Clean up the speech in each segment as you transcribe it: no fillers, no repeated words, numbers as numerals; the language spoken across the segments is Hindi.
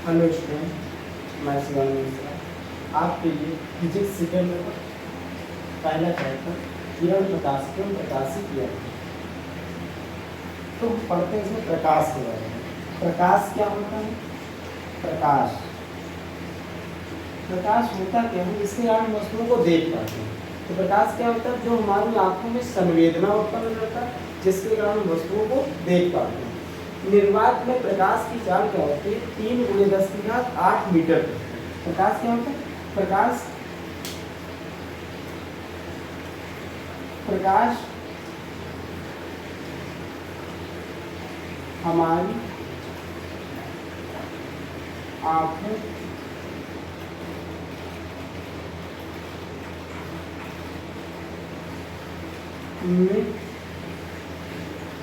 हेलो स्टूडेंट, मैं शिवानी मिश्रा आपके लिए फिजिक्स सेकेंड पेपर पहला चैप्टर किरण प्रकाश क्यों प्रकाशित किया है। तो हम पढ़ते हैं इसमें प्रकाश के बारे में। प्रकाश क्या होता है? प्रकाश प्रकाश होता क्या है? इसके कारण वस्तुओं को देख पाते हैं। तो प्रकाश क्या होता है? जो हमारी आंखों में संवेदना उत्पन्न करता है, जिसके कारण वस्तुओं को देख पाते हैं। निर्वात में प्रकाश की चाल क्या होती है? 3 × 10⁸ मीटर। प्रकाश क्या होता है? प्रकाश हमारी आंखों में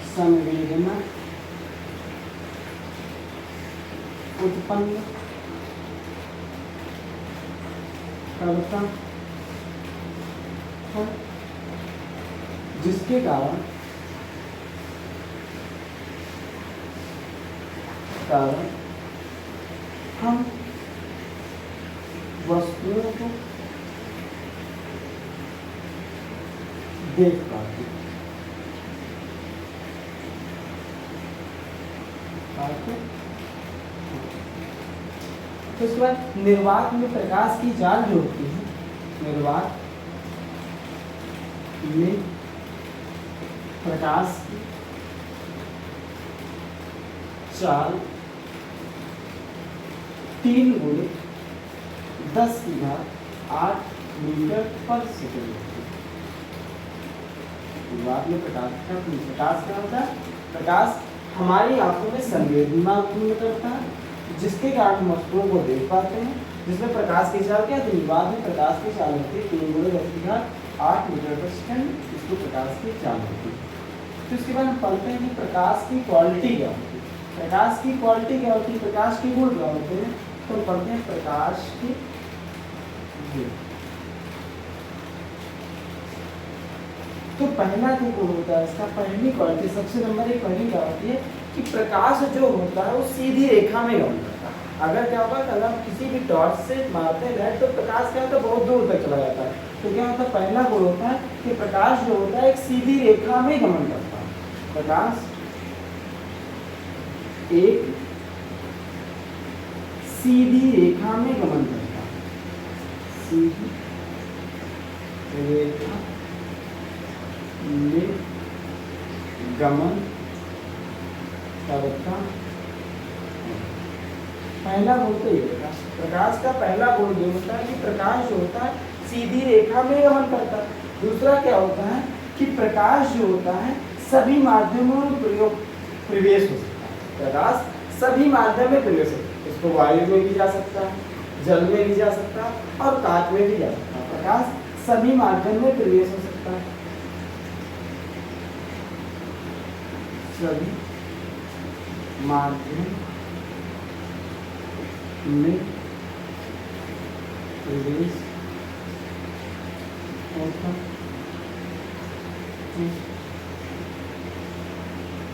संवेदना उत्पन्न करता है, जिसके कारण हम वस्तुओं को देख पाते हैं। तो उसके बाद निर्वात में प्रकाश की चाल जो होती है, निर्वात में प्रकाश की चाल 3 × 10⁸ मीटर/सेकंड होती है। निर्वात में प्रकाश क्या होता है? प्रकाश हमारी आंखों में संवेदना उत्पन्न करता है, जिसके कारण वस्तुओं को देख पाते हैं। जिसमें प्रकाश की चाल क्या है? निर्वात में प्रकाश की चाल होती है 3 × 10⁸ मीटर/सेकंड। इसको प्रकाश की चाल होती है। तो इसके बाद हम पढ़ते हैं कि प्रकाश की क्वालिटी क्या होती है। प्रकाश की क्वालिटी क्या होती है? प्रकाश के गुण क्या होते हैं? तो हम पढ़ते हैं प्रकाश के गुण। तो पहला जो गुण होता है इसका, पहली क्वालिटी, सबसे नंबर 1 पहली क्या होती है कि प्रकाश जो होता है वो सीधी रेखा में गमन करता है। अगर क्या होगा, अगर हम किसी भी टॉर्च से मारते हैं तो प्रकाश क्या होता है? बहुत दूर तक चला जाता है। तो क्या होता है? पहला गुण होता है कि प्रकाश जो होता है एक सीधी रेखा में गमन करता है। प्रकाश एक सीधी रेखा में गमन करता है। सीधी रेखा में गमन करता है। पहला गुण तो ये होता है। प्रकाश का पहला गुण ये होता है कि प्रकाश जो होता है सीधी रेखा में गमन करता है। दूसरा क्या होता है कि प्रकाश जो होता है सभी माध्यमों में प्रवेश हो सकता है। प्रकाश सभी माध्यम में प्रवेश हो सकता है। इसको वायु में भी जा सकता है, जल में भी जा सकता है और कांच में भी जा सकता है। प्रकाश सभी माध्यम में प्रवेश हो सकता है। सभी माध्यम में प्रवेश होता है।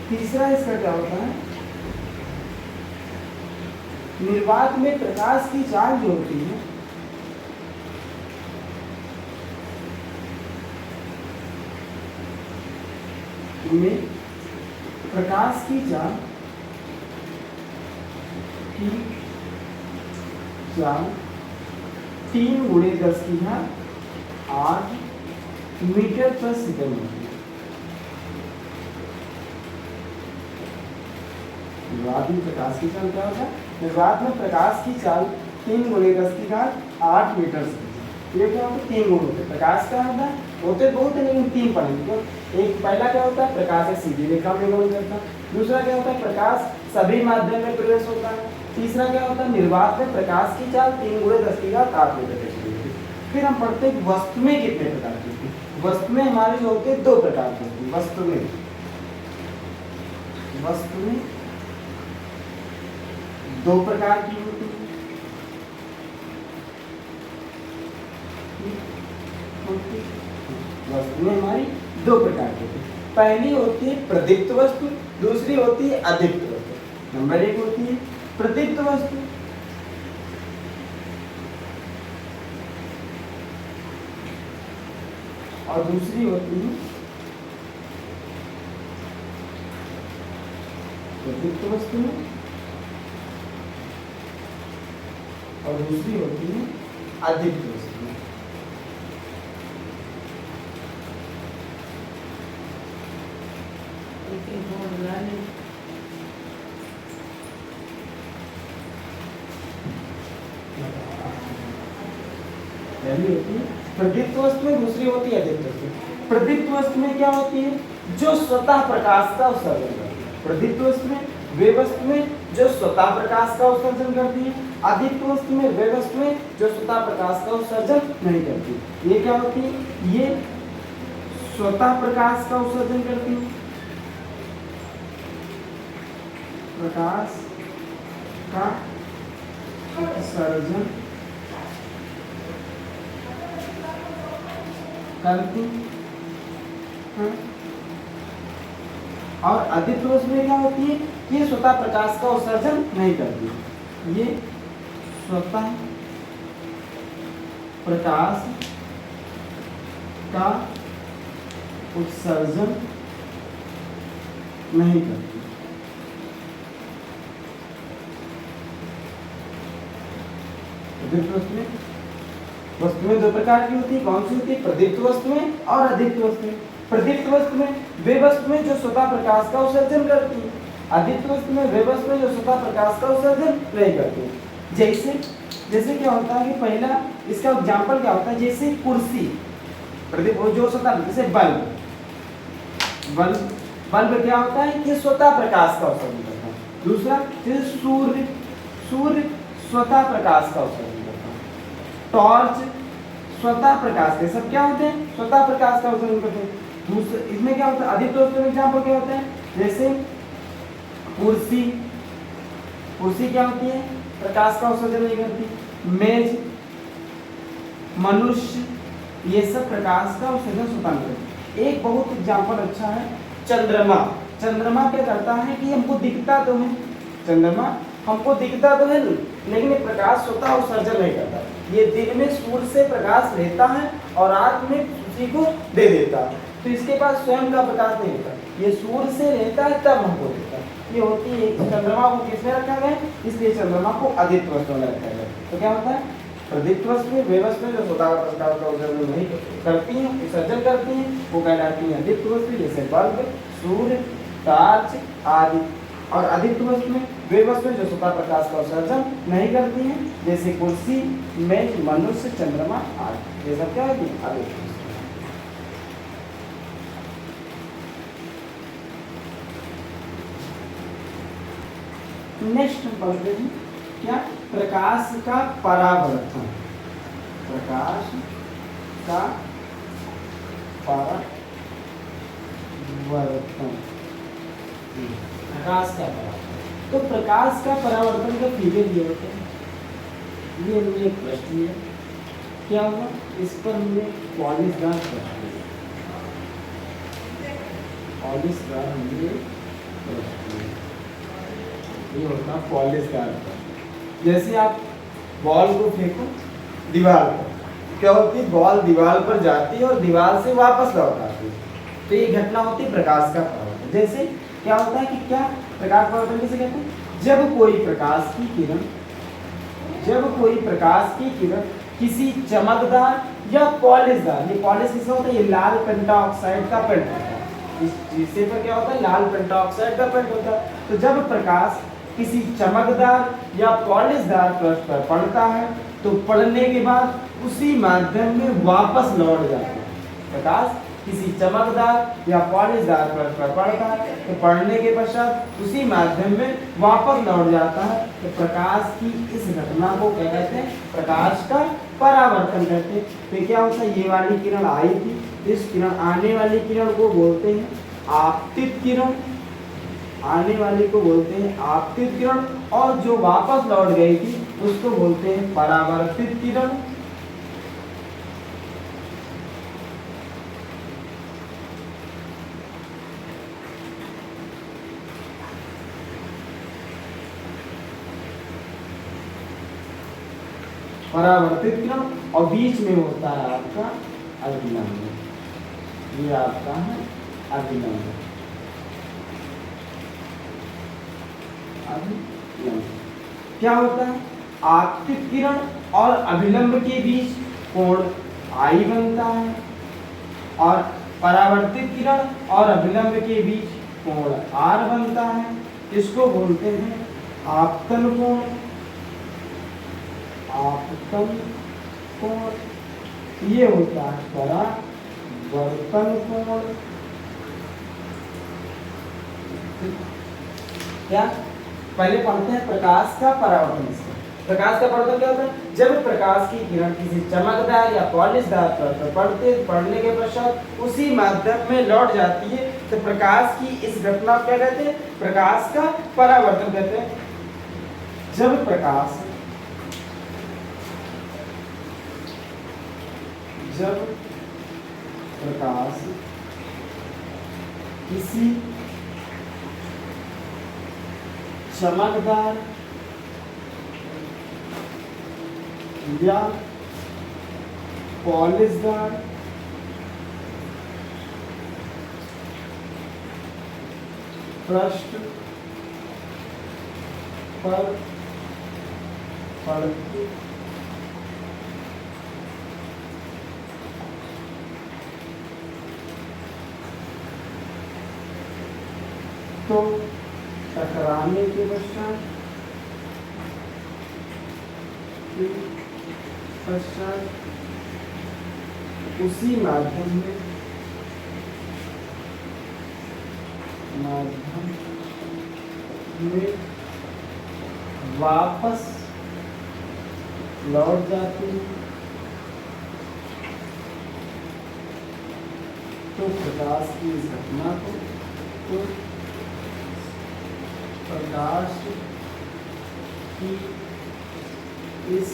तीसरा इसका क्या होता है? निर्वात में प्रकाश की चाल जो होती है में प्रकाश की चाल 3 × 10⁸ मीटर/सेकंड होती है। निर्वात में प्रकाश की चाल क्या होता है? निर्वात में प्रकाश की चाल 3 × 10⁸ मीटर/सेकंड। ये क्या होता है? 3 गुण होते हैं। प्रकाश क्या होता है? होते बहुत है लेकिन 3 पढ़ेंगे। तो एक पहला क्या होता है? प्रकाश एक सीधी रेखा में गमन करता है। दूसरा क्या होता है? प्रकाश सभी माध्यम में प्रवेश होता है। तीसरा क्या होता है? निर्वात में प्रकाश की चाल 3 × 10⁸ मीटर/सेकंड होती है। फिर हम पढ़ते हैं वस्तुएं कितने प्रकार की होती है। वस्तुएं हमारी जो होती है 2 प्रकार की होती है। वस्तुएं 2 प्रकार की होती है। वस्तुएं हमारी 2 प्रकार की होती है। पहली होती है प्रदीप्त वस्तु, दूसरी होती है अदीप्त वस्तु। नंबर 1 होती है प्रदीप्त वस्तु। और दूसरी होती है प्रदीप्त वस्तु में, और दूसरी होती है अदीप्त वस्तु में। पहली होती है प्रदीप्त वस्तु में, दूसरी होती है अदीप्त वस्तु। प्रदीप्त वस्तु में क्या होती है? जो स्वतः प्रकाश का उत्सर्जन करती है। प्रदीप्त वस्तु में वे वस्तु में जो स्वतः प्रकाश का उत्सर्जन करती है। अदीप्त वस्तु में वे वस्तु में जो स्वतः प्रकाश का उत्सर्जन नहीं करती। ये क्या होती है? ये स्वतः प्रकाश का उत्सर्जन करती है, प्रकाश का उत्सर्जन करती है। और अदीप्त वस्तु में क्या होती है? ये स्वतः प्रकाश का उत्सर्जन नहीं करती। ये स्वतः प्रकाश का उत्सर्जन नहीं करती। वस्तुएं दो प्रकार की होती है। कौन सी होती है? प्रदीप्त वस्तुएं और अदीप्त वस्तुएं। प्रदीप्त वस्तु में वे वस्तुएं जो स्वतः प्रकाश का उत्सर्जन करती है। अदीप्त वस्तु में वे वस्तुएं जो स्वतः प्रकाश का उत्सर्जन नहीं करती। जैसे क्या होता है कि पहला इसका एग्जांपल क्या होता है? जैसे कुर्सी, प्रदीप जो स्वतः, जैसे बल्ब क्या होता है कि स्वतः प्रकाश का उत्सर्जन करता है। दूसरा जैसे सूर्य स्वतः प्रकाश का उत्सर्जन करता है। टॉर्च स्वतः प्रकाश के, सब क्या होते हैं? स्वतः प्रकाश का उत्सर्जन करते हैं। दूसरे इसमें क्या होता है? अदीप्त वस्तु में एग्जांपल क्या होते हैं? जैसे कुर्सी क्या होती है? प्रकाश का उत्सर्जन नहीं करती। मेज, मनुष्य, ये सब प्रकाश का उत्सर्जन स्वतः करते हैं। एक बहुत एग्जांपल अच्छा है चंद्रमा। चंद्रमा क्या करता है कि हमको दिखता तो है, चंद्रमा हमको दिखता तो है लेकिन ये प्रकाश स्वतः उत्सर्जन नहीं करता। ये दिन में सूर्य से प्रकाश लेता है और रात में उसी को दे देता है, तो इसके पास स्वयं का प्रकाश नहीं होता। ये सूर्य से लेता है तब हमको देता है। ये होती है चंद्रमा को किसमें रखा गया? इसलिए चंद्रमा को अदीप्त वस्तु में रखा गया। तो क्या होता है? प्रदीप्त वस्तु वे वस्तुएं जो स्वतः प्रकाश का उत्सर्जन नहीं करती हैं, विसर्जन करती हैं, वो कहलाती हैं अदीप्त वस्तु। जैसे बल्ब, सूर्य, टॉर्च आदि। और अदीप्त वस्तु में वे वस्तुएं जो स्वतः प्रकाश का उत्सर्जन नहीं करती हैं, जैसे कुर्सी, मेज, मनुष्य, चंद्रमा आदि। ये सब क्या है? अदीप्त। नेक्स्ट पढ़ते हैं क्या? प्रकाश का परावर्तन। प्रकाश का परावर्तन। प्रकाश का परावर्तन। तो प्रकाश का परावर्तन का फिगर ये होते हैं। ये हमने एक प्रश्न लिया, क्या हुआ? इस पर हमने पॉलिशदार प्रश्न लिया, पॉलिशदार हमने प्रश्न लिया। ये होता पॉलिशदार प्रश्न। जैसे आप बॉल को फेंको दीवार पर, क्या होती है? बॉल दीवार पर जाती है और दीवार से वापस लौट आती है। तो ये घटना होती है प्रकाश का परावर्तन। जैसे क्या होता है कि क्या प्रकाश परावर्तन किसे कहते हैं? जब कोई प्रकाश की किरण किसी चमकदार या पॉलिशदार, ये पॉलिश किसका होता है? ये लाल पेंटाऑक्साइड का पेंट होता है। इस शीशे पर क्या होता है? लाल पेंटाऑक्साइड का पेंट होता है। तो जब प्रकाश किसी चमकदार या पॉलिशदार पृष्ठ पर पड़ता है तो पड़ने के बाद उसी माध्यम में वापस लौट जाता है। प्रकाश किसी चमकदार या पॉलिशदार पृष्ठ पर पड़ता है तो पड़ने के पश्चात उसी माध्यम में वापस लौट जाता है। तो प्रकाश की इस घटना को क्या कहते हैं? प्रकाश का परावर्तन कहते हैं। तो क्या होता है? ये वाली किरण आई थी, इस किरण आने वाली किरण को बोलते हैं आपतित किरण, आने वाली को बोलते हैं आपतित किरण, और जो वापस लौट गई थी उसको बोलते हैं परावर्तित किरण। परावर्तित किरण, और बीच में होता है आपका अल्पनांग। ये आपका है अभिलंब। अभिलंब क्या होता है? आपतित किरण और अभिलंब के बीच कोण आई बनता है और परावर्तित किरण और अभिलंब के बीच कोण आर बनता है। इसको बोलते हैं आपतन कोण। आपतन कोण ये होता है परावर्तन कोण। क्या पहले पढ़ते हैं प्रकाश का परावर्तन। प्रकाश का परावर्तन क्या होता है? जब प्रकाश की किरण किसी चमकदार या पॉलिशदार पर पड़ने के पश्चात उसी माध्यम में लौट जाती है तो प्रकाश की इस घटना को क्या कहते हैं? प्रकाश का परावर्तन कहते हैं। जब प्रकाश किसी चमकदार या पॉलिशदार पृष्ठ पर पड़ती तो टकराने के पश्चात उसी माध्यम में वापस लौट जाती है तो प्रकाश की इस घटना को प्रकाश की इस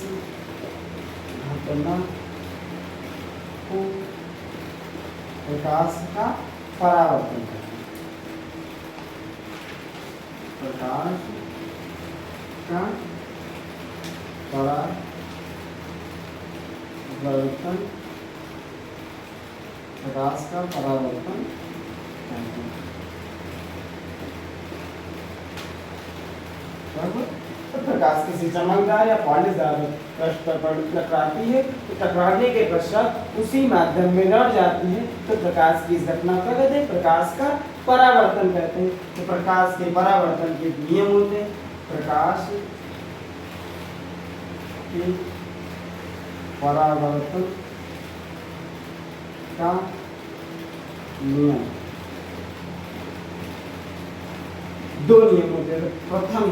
घटना को प्रकाश का परावर्तन करते हैं। प्रकाश का परावर्तन प्रकाश का परावर्तन करते हैं। तो प्रकाश किसी चमकदार या पॉलिशदार पृष्ठ पर टकराती है तो टकराने के पश्चात उसी माध्यम में लौट जाती है तो प्रकाश की इस घटना को कहते हैं प्रकाश का परावर्तन कहते हैं। तो प्रकाश के परावर्तन के नियम होते हैं। प्रकाश के परावर्तन का नियम दो नियम होते हैं। प्रथम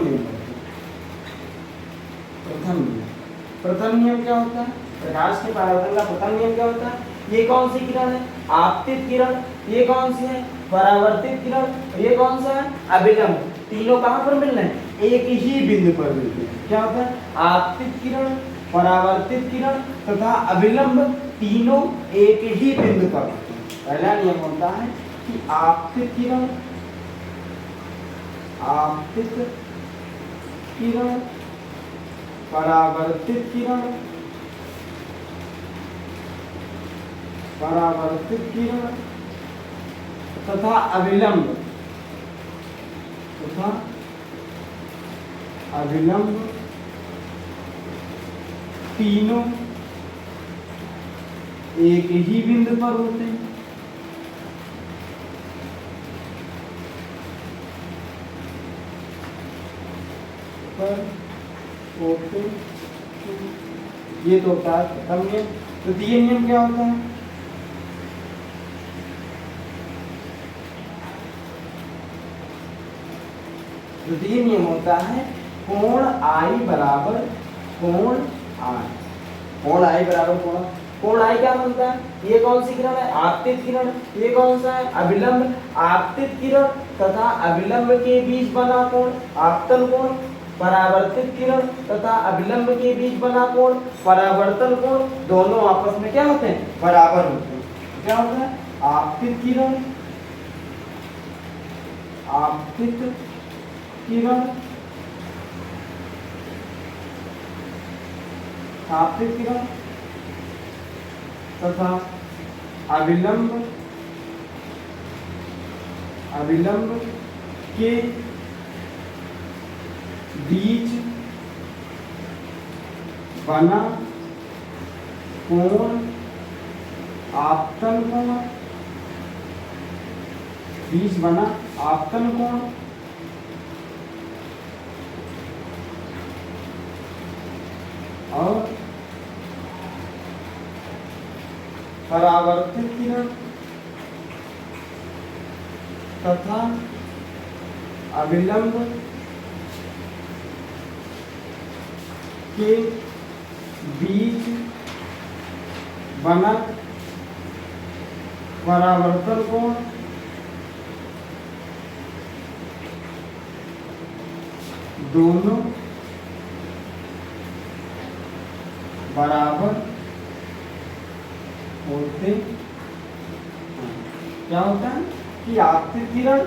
नियम क्या होता है? प्रकाश के परावर्तन का प्रथम नियम क्या होता है? ये कौन सी किरण है? आपतित किरण। ये कौन सी है? परावर्तित किरण। ये कौन सा है? अभिलंब। तीनों कहाँ पर मिल रहे हैं? एक ही बिंदु पर मिलते हैं। क्या होता है? आपतित किरण, परावर्तित किरण तथा अभिलंब तीनों एक ही बिंदु पर होते हैं। पहला नियम होता है कि आपतित किरण परावर्तित किरण तथा अभिलंब तीनों एक ही बिंदु पर होते हैं। ये तो होता है प्रथम नियम। द्वितीय नियम क्या होता है? द्वितीय नियम होता है कोण आई बराबर कोण आर। कोण आई बराबर कोण आई क्या बनता है? ये कौन सी किरण है? आपतित किरण। ये कौन सा है? अभिलंब। आपतित किरण तथा अभिलंब के बीच बना कोण आपतन कोण। परावर्तित किरण तथा अभिलंब के बीच बना कोण परावर्तन कोण। दोनों आपस में क्या होते हैं? बराबर होते हैं। क्या होता है? आपतित किरण तथा अभिलंब अविलंब के बीच बना कोण आपतन कोण, बीच बना आपतन कोण और परावर्तित किरण तथा अविलंब के बीच बना परावर्तन कोण दोनों बराबर होते हैं। क्या होता है कि आपतित किरण,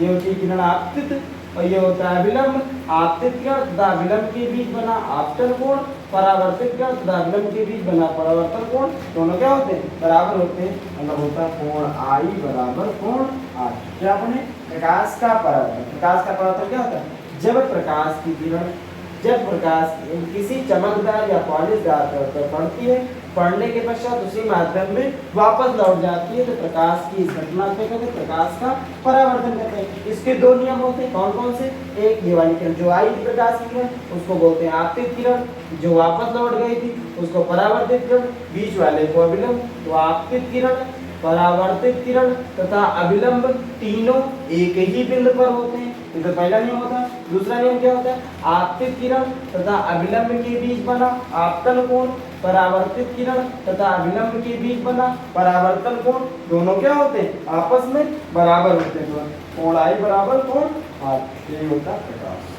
ये होती है किरण आपतित, और ये होता है अविलंब। आपतित किरण तथा अविलंब के बीच बना आपतन कोण, परावर्तित किरण तथा अविलंब के बीच बना परावर्तन कोण, दोनों क्या होते हैं? बराबर होते हैं। मतलब होता है कोण आई बराबर कोण आई। क्या अपने प्रकाश का परावर्तन, प्रकाश का परावर्तन क्या होता है? जब प्रकाश की किरण, जब प्रकाश किसी चमकदार या पॉलिशदार पर पड़ती है, पढ़ने के पश्चात उसी माध्यम में वापस लौट जाती है, तो प्रकाश की इस घटना को कहते हैं प्रकाश का परावर्तन कहते हैं। इसके दो नियम होते हैं, कौन कौन से? एक ये वाली किरण जो आई थी प्रकाश की किरण, उसको बोलते हैं आपतित किरण, जो वापस लौट गई थी उसको परावर्तित किरण, बीच वाले को अविलंब। तो आपतित किरण, परावर्तित किरण तथा अविलंब तीनों एक ही बिंदु पर होते हैं। तो पहला नियम होता है। दूसरा नियम क्या होता है? आपतित किरण तथा अविलंब के बीच बना आपतन कोण, परावर्तित किरण तथा अविलंब के बीच बना परावर्तन कोण, दोनों क्या होते हैं? आपस में बराबर होते हैं। कोण आई बराबर कोण आई, यही होता है प्रकाश।